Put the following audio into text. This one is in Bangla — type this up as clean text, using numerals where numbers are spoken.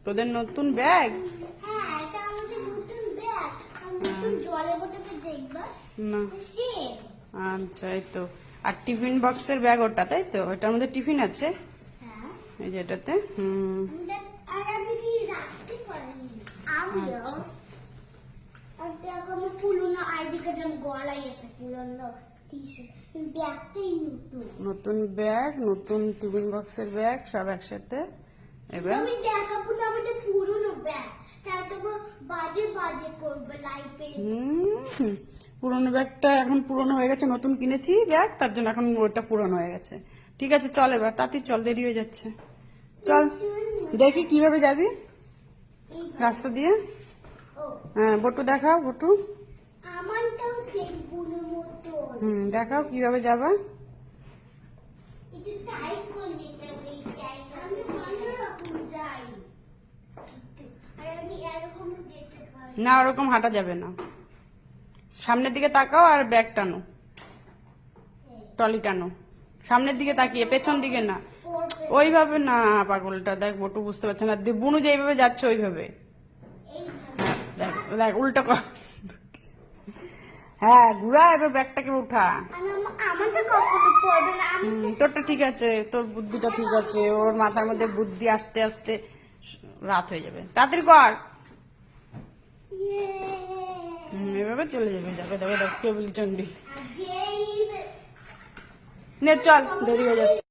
তোদের নতুন ব্যাগ? হ্যাঁ, এটা আমাদের নতুন ব্যাগ। নতুন জলে বোতলে দেখবা না সেম। আচ্ছা, এই তো। আর টিফিন বক্সের ব্যাগ ওটা, তাই তো? ওটার মধ্যে টিফিন আছে হ্যাঁ, এই যে এটাতে। আর আমি কি রাখতে পারিনি আমিও। আচ্ছা। আর দেখো আমার পুরনো আইডি কার্ড আমি গলায় এসে পুরনো টি-শার্ট ব্যাগটাই নতুন। নতুন ব্যাগ, নতুন টিফিন বক্সের ব্যাগ সব একসাথে। এবার আমি দেখাবো না আমাদের পুরনো ব্যাগ, তাই তো বাজে বাজে করবে লাইফে। পুরোনো ব্যাগটা এখন পুরনো হয়ে গেছে, নতুন কিনেছি ব্যাগ, তার জন্য এখন ওটা পুরনো হয়ে গেছে। ঠিক আছে, চল এবার তাড়াতাড়ি চল, দেরি হয়ে যাচ্ছে। চল দেখি কিভাবে যাবি রাস্তা দিয়ে। ও হ্যাঁ, বটু দেখাও, বটু। আমারটাও সেম পুরো মতো। দেখাও কিভাবে যাবা। একটু টাইট করে নিতে হবে এই জায়গা। আমি অন্যরকম যাই, আর আমি এরকম যেতে পারি না, ওরকম হাঁটা যাবে না। সামনের দিকে তাকাও আর ব্যাগ টানো, ট্রলি টানো। সামনের দিকে তাকিয়ে, পেছন দিকে না। ওইভাবে না পাগলটা, দেখ বটু বুঝতে পারছে না। বুনু যে এইভাবে যাচ্ছে ওইভাবে। হ্যাঁ, দেখ দেখ উল্টো কর। হ্যাঁ, ঘুরা, এবার ব্যাগটাকে উঠা। আমারটা কখনো পড়বে না। তোরটা ঠিক আছে, তোর বুদ্ধিটা ঠিক আছে। ওর মাথার মধ্যে বুদ্ধি আস্তে আস্তে রাত হয়ে যাবে। তাড়াতাড়ি কর। এভাবে চলে যাবে, যাবে যাবে দেখ কেবলি চন্ডী। নে চল, দেরি হয়ে যাচ্ছে।